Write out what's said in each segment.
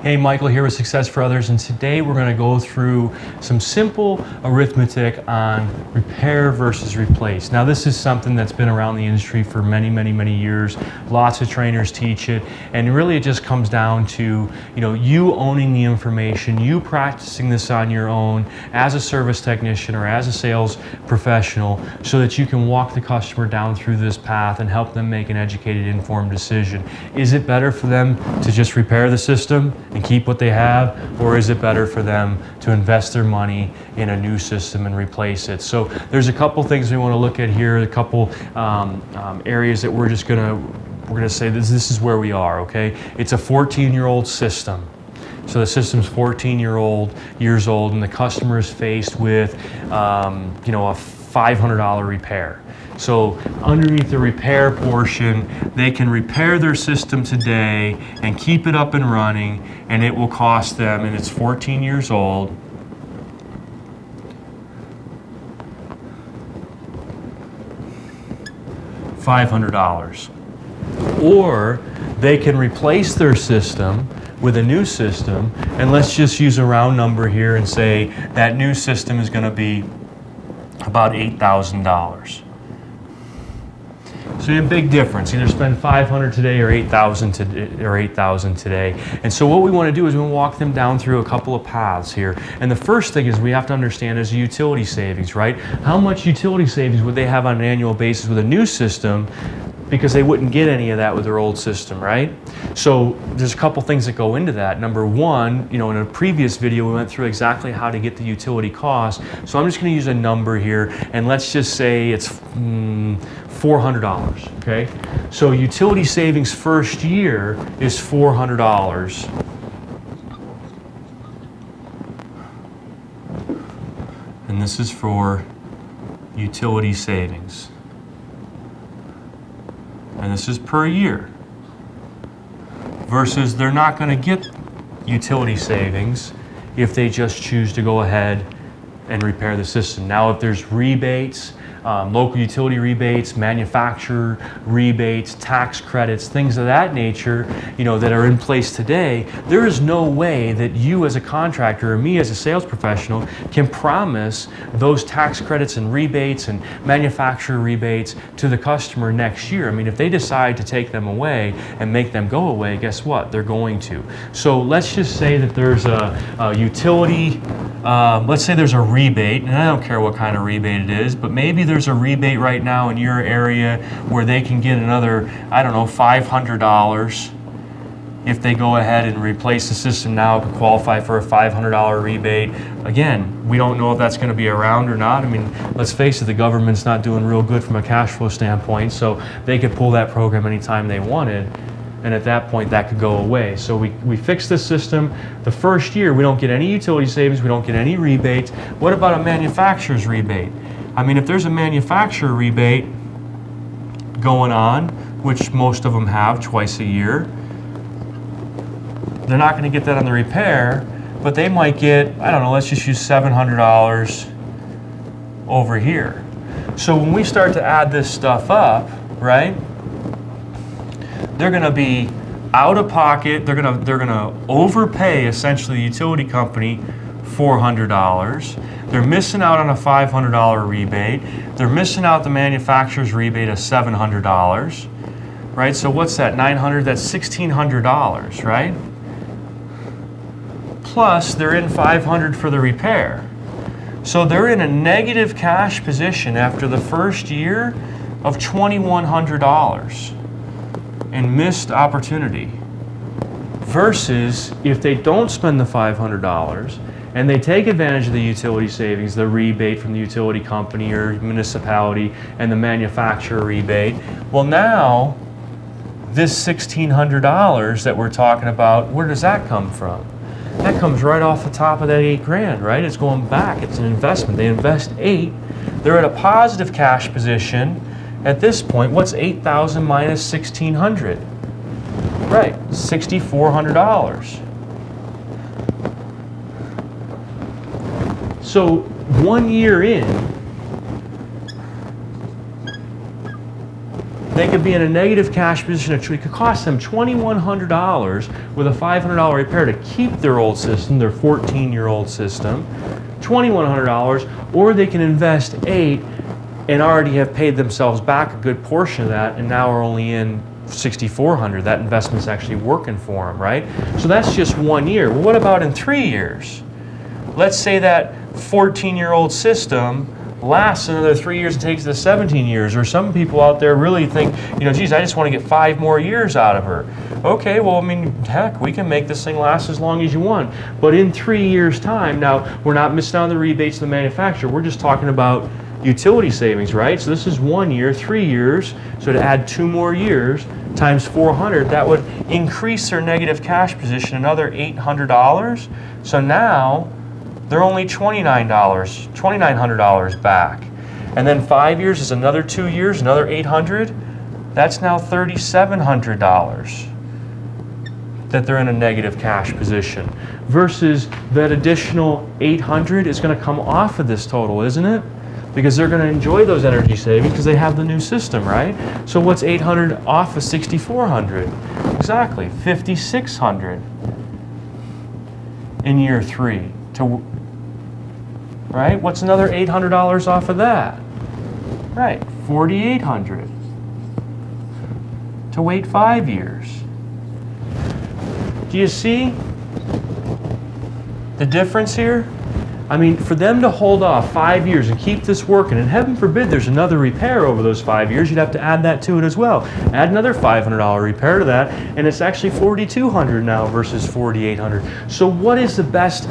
Hey, Michael here with Success for Others, and today we're going to go through some simple arithmetic on repair versus replace. Now, this is something that's been around the industry for many years. Lots of trainers teach it, and really it just comes down to you owning the information, you practicing this on your own as a service technician or as a sales professional, so that you can walk the customer down through this path and help them make an educated, informed decision. Is it better for them to just repair the system and keep what they have, or is it better for them to invest their money in a new system and replace it? So there's a couple things we want to look at here, a couple areas that we're gonna say this is where we are. Okay, it's a 14-year-old system. So the system's 14 years old, and the customer is faced with a $500 repair. So underneath the repair portion, they can repair their system today and keep it up and running, and it will cost them, and it's 14 years old, $500. Or they can replace their system with a new system, and let's just use a round number here and say that new system is going to be about $8,000. So a big difference. Either spend $500 today or $8,000 today. And so what we want to do is we want to walk them down through a couple of paths here. And the first thing is we have to understand is utility savings, right? How much utility savings would they have on an annual basis with a new system? Because they wouldn't get any of that with their old system, right? So there's a couple things that go into that. Number one, in a previous video we went through exactly how to get the utility cost. So I'm just going to use a number here, and let's just say it's $400, okay? So utility savings first year is $400. And this is for utility savings. And this is per year. Versus they're not going to get utility savings if they just choose to go ahead and repair the system. Now, if there's rebates, local utility rebates, manufacturer rebates, tax credits, things of that nature, that are in place today, there is no way that you as a contractor or me as a sales professional can promise those tax credits and rebates and manufacturer rebates to the customer next year. I mean, if they decide to take them away and make them go away, guess what? They're going to. So let's just say that there's a utility, let's say there's a rebate, and I don't care what kind of rebate it is, but maybe there's a rebate right now in your area where they can get another, I don't know, $500 if they go ahead and replace the system now, could qualify for a $500 rebate. Again, we don't know if that's going to be around or not. I mean, let's face it, the government's not doing real good from a cash flow standpoint, so they could pull that program anytime they wanted. And at that point, that could go away. So we fix this system. The first year, we don't get any utility savings, we don't get any rebates. What about a manufacturer's rebate? I mean, if there's a manufacturer rebate going on, which most of them have twice a year, they're not going to get that on the repair, but they might get, I don't know, let's just use $700 over here. So when we start to add this stuff up, right, they're going to be out of pocket. They're going to overpay essentially the utility company $400. They're missing out on a $500 rebate. They're missing out the manufacturer's rebate of $700, right? So what's that? $900. That's $1,600, right? Plus they're in $500 for the repair. So they're in a negative cash position after the first year of $2,100. And missed opportunity. Versus if they don't spend the $500 and they take advantage of the utility savings, the rebate from the utility company or municipality and the manufacturer rebate, well, now this $1,600 that we're talking about, where does that come from? That comes right off the top of that $8,000, right? It's going back. It's an investment. They invest $8,000. They're at a positive cash position. At this point, what's 8,000 minus 1,600? Right, $6,400. So 1 year in, They could be in a negative cash position. It could cost them $2,100 with a $500 repair to keep their old system, their 14-year-old system, $2,100, or they can invest $8,000 and already have paid themselves back a good portion of that, and now are only in $6,400. That investment's actually working for them, right? So that's just 1 year. Well, what about in 3 years? Let's say that 14-year-old system lasts another 3 years and takes it to 17 years. Or some people out there really think, geez, I just want to get 5 more years out of her. Okay, well, I mean, heck, we can make this thing last as long as you want. But in 3 years' time, now, we're not missing out on the rebates to the manufacturer. We're just talking about utility savings, right? So this is 1 year, 3 years. So to add 2 more years times 400, that would increase their negative cash position another $800. So now they're only $2,900 back. And then 5 years is another 2 years, another $800. That's now $3,700 that they're in a negative cash position. Versus that additional $800 is going to come off of this total, isn't it? Because they're going to enjoy those energy savings because they have the new system, right? So what's 800 off of 6,400? Exactly, 5,600 in year 3. Right? What's another $800 off of that? Right, 4,800 to wait 5 years. Do you see the difference here? I mean, for them to hold off 5 years and keep this working, and heaven forbid there's another repair over those 5 years, you'd have to add that to it as well. Add another $500 repair to that, and it's actually $4,200 now versus $4,800. So what is the best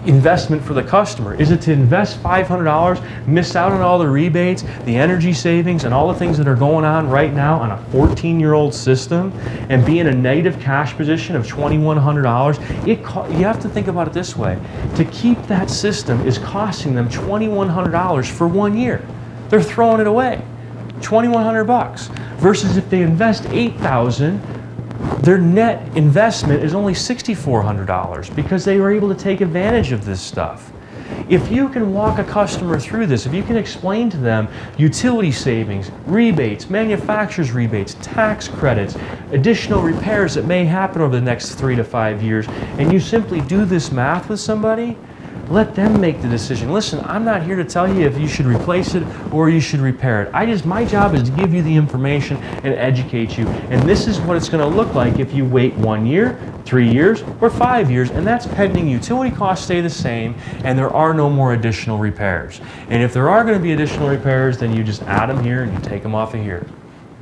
investment for the customer? Is it to invest $500, miss out on all the rebates, the energy savings, and all the things that are going on right now on a 14-year-old system, and be in a negative cash position of $2,100? You have to think about it this way. To keep that system is costing them $2,100 for 1 year. They're throwing it away. $2,100 versus if they invest $8,000, their net investment is only $6,400 because they were able to take advantage of this stuff. If you can walk a customer through this, if you can explain to them utility savings, rebates, manufacturer's rebates, tax credits, additional repairs that may happen over the next 3 to 5 years, and you simply do this math with somebody, let them make the decision. Listen, I'm not here to tell you if you should replace it or you should repair it. My job is to give you the information and educate you. And this is what it's going to look like if you wait 1 year, 3 years, or 5 years, and that's pending utility costs stay the same and there are no more additional repairs. And if there are going to be additional repairs, then you just add them here and you take them off of here.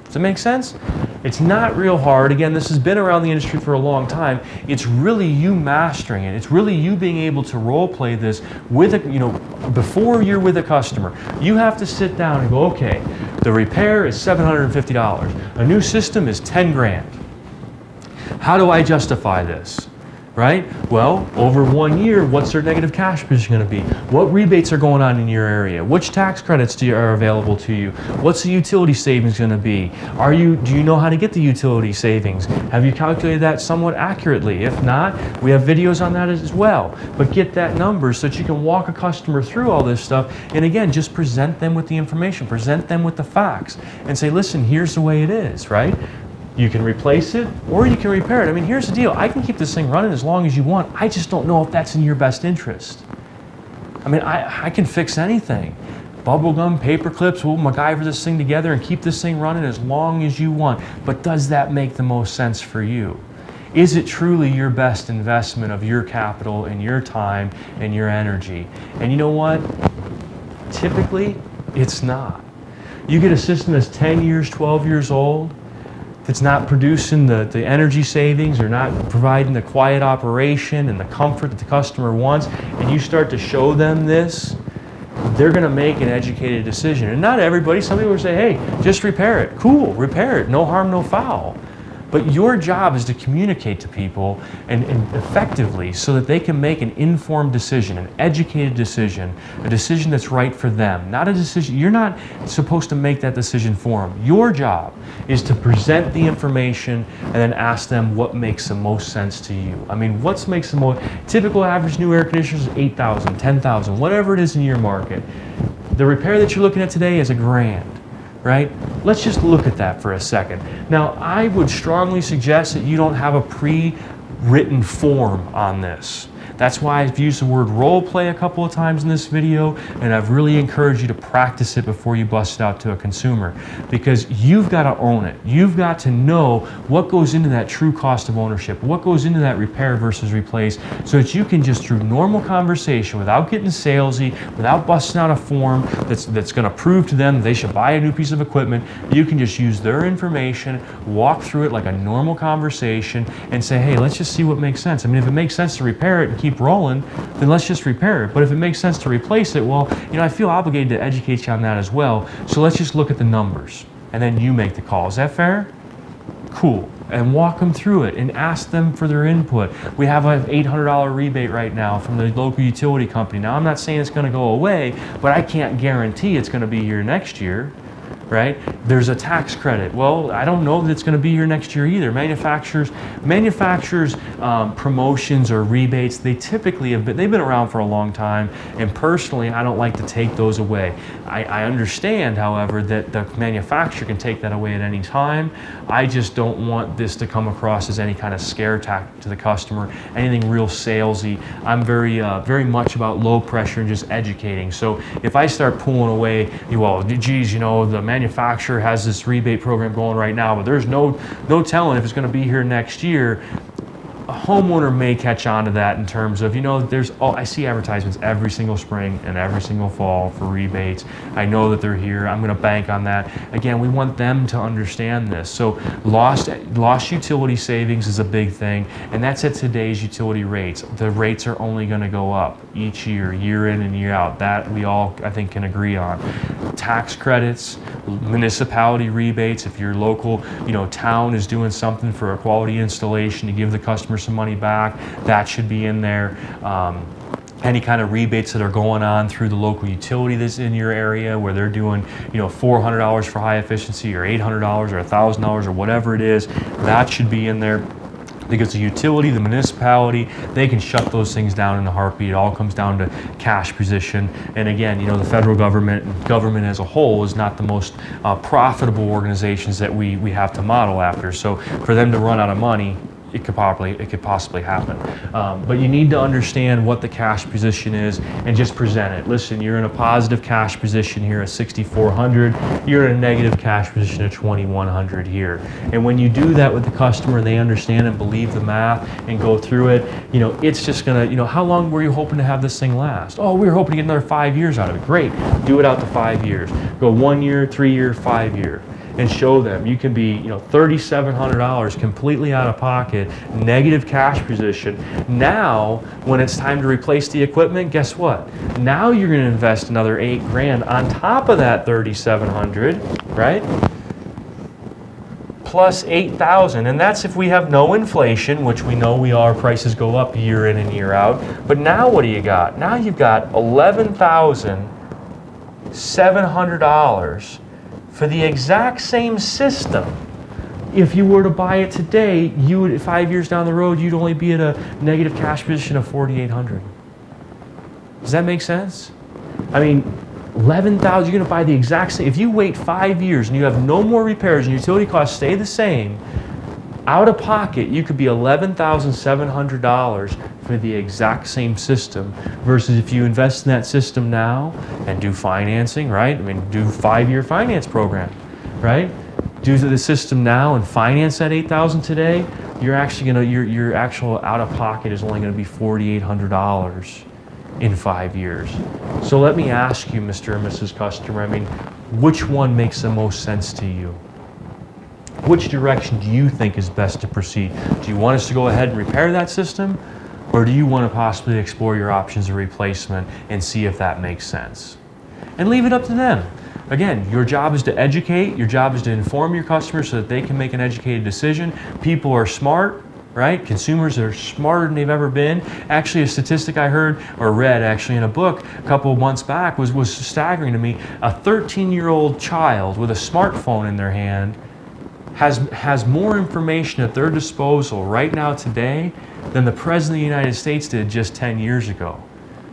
Does that make sense? It's not real hard. Again, this has been around the industry for a long time. It's really you mastering it. It's really you being able to role play this with before you're with a customer. You have to sit down and go, okay, the repair is $750. A new system is 10 grand. How do I justify this? Right? Well, over 1 year, what's their negative cash position going to be? What rebates are going on in your area? Which tax credits are available to you? What's the utility savings going to be? Do you know how to get the utility savings? Have you calculated that somewhat accurately? If not, we have videos on that as well. But get that number so that you can walk a customer through all this stuff. And again, just present them with the information, present them with the facts, and say, listen, here's the way it is, right? You can replace it or you can repair it. I mean, here's the deal. I can keep this thing running as long as you want. I just don't know if that's in your best interest. I mean, I can fix anything. Bubble gum, paper clips, we'll MacGyver this thing together and keep this thing running as long as you want. But does that make the most sense for you? Is it truly your best investment of your capital and your time and your energy? And you know what? Typically, it's not. You get a system that's 10 years, 12 years old, that's not producing the energy savings or not providing the quiet operation and the comfort that the customer wants, and you start to show them this, they're going to make an educated decision. And not everybody. Some people will say, hey, just repair it. Cool, repair it. No harm, no foul. But your job is to communicate to people and effectively so that they can make an informed decision, an educated decision, a decision that's right for them. Not a decision, you're not supposed to make that decision for them. Your job is to present the information and then ask them what makes the most sense to you. I mean, what makes the most, typical average new air conditioner is $8,000, $10,000, whatever it is in your market. The repair that you're looking at today is $1,000. right? Let's just look at that for a second. Now, I would strongly suggest that you don't have a pre-written form on this. That's why I've used the word role play a couple of times in this video, and I've really encouraged you to practice it before you bust it out to a consumer, because you've got to own it. You've got to know what goes into that true cost of ownership, what goes into that repair versus replace, so that you can just, through normal conversation, without getting salesy, without busting out a form that's going to prove to them they should buy a new piece of equipment, you can just use their information, walk through it like a normal conversation, and say, hey, let's just see what makes sense. I mean, if it makes sense to repair it and keep rolling, then let's just repair it. But if it makes sense to replace it, well, I feel obligated to educate you on that as well. So let's just look at the numbers, and then you make the call. Is that fair? Cool. And walk them through it and ask them for their input. We have an $800 rebate right now from the local utility company. Now, I'm not saying it's going to go away, but I can't guarantee it's going to be here next year. Right? There's a tax credit. Well, I don't know that it's going to be here next year either. Manufacturers promotions or rebates, they've been around for a long time, and personally, I don't like to take those away. I understand, however, that the manufacturer can take that away at any time. I just don't want this to come across as any kind of scare tactic to the customer, anything real salesy. I'm very much about low pressure and just educating. So if I start pulling away, well, geez, the manufacturer has this rebate program going right now, but there's no telling if it's going to be here next year. A homeowner may catch on to that in terms of, I see advertisements every single spring and every single fall for rebates. I know that they're here. I'm going to bank on that. Again, we want them to understand this. So lost utility savings is a big thing, and that's at today's utility rates. The rates are only going to go up each year, year in and year out. That we all, I think, can agree on. Tax credits, municipality rebates, if your local town is doing something for a quality installation to give the customer some money back, that should be in there. Any kind of rebates that are going on through the local utility that's in your area, where they're doing $400 for high efficiency, or $800 or $1,000 or whatever it is, that should be in there. Because the utility, the municipality, they can shut those things down in a heartbeat. It all comes down to cash position. And again, the federal government as a whole is not the most profitable organizations that we have to model after. So for them to run out of money, it could possibly happen. But you need to understand what the cash position is and just present it. Listen, you're in a positive cash position here at $6,400. You're in a negative cash position at $2,100 here. And when you do that with the customer, they understand and believe the math and go through it, it's just gonna, how long were you hoping to have this thing last? Oh, we were hoping to get another 5 years out of it. Great, do it out to 5 years. Go 1 year, 3 year, 5 year. And show them you can be, $3,700 completely out of pocket, negative cash position. Now, when it's time to replace the equipment, guess what? Now you're going to invest another $8,000 on top of that $3,700, right? Plus $8,000, and that's if we have no inflation, which we know we are. Prices go up year in and year out. But now what do you got? Now you've got $11,700 for the exact same system. If you were to buy it today, you would, 5 years down the road, you'd only be at a negative cash position of $4,800. Does that make sense? I mean, $11,000, you're going to buy the exact same. If you wait 5 years and you have no more repairs and utility costs stay the same, out of pocket, you could be $11,700 for the exact same system, versus if you invest in that system now and do financing, right? I mean, do 5-year finance program, right? Do the system now and finance that $8,000 today, you're actually gonna, your actual out of pocket is only gonna be $4,800 in 5 years. So let me ask you, Mr. and Mrs. Customer, I mean, which one makes the most sense to you? Which direction do you think is best to proceed? Do you want us to go ahead and repair that system? Or do you want to possibly explore your options of replacement and see if that makes sense? And leave it up to them. Again, your job is to educate, your job is to inform your customers so that they can make an educated decision. People are smart, right? Consumers are smarter than they've ever been. Actually, a statistic I heard or read actually in a book a couple of months back was staggering to me. A 13-year-old child with a smartphone in their hand has more information at their disposal right now today than the President of the United States did just 10 years ago.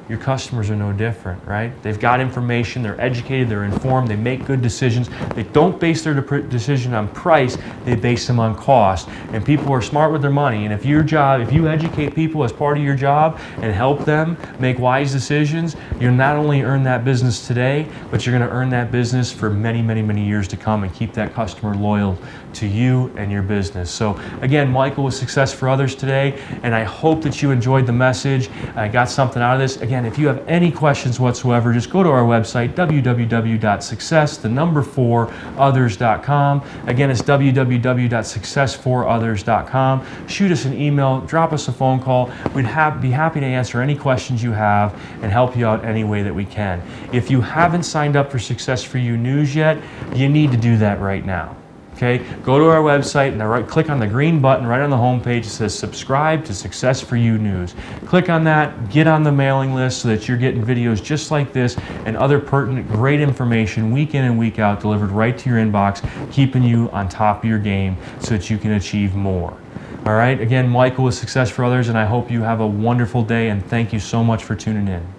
your customers are no different, right? They've got information, they're educated, they're informed, they make good decisions. They don't base their decision on price, they base them on cost. And people are smart with their money. And if you educate people as part of your job and help them make wise decisions, you'll not only earn that business today, but you're going to earn that business for many, many, many years to come and keep that customer loyal to you and your business. So again, Michael with Success for Others today, and I hope that you enjoyed the message. I got something out of this. Again, if you have any questions whatsoever, just go to our website, www.success4others.com. Again, it's www.success4others.com. Shoot us an email, drop us a phone call. We'd be happy to answer any questions you have and help you out any way that we can. If you haven't signed up for Success for You News yet, you need to do that right now. Okay, go to our website and click on the green button right on the homepage. It says subscribe to Success for You News. Click on that, get on the mailing list so that you're getting videos just like this and other pertinent, great information week in and week out delivered right to your inbox, keeping you on top of your game so that you can achieve more. All right, again, Michael with Success for Others, and I hope you have a wonderful day, and thank you so much for tuning in.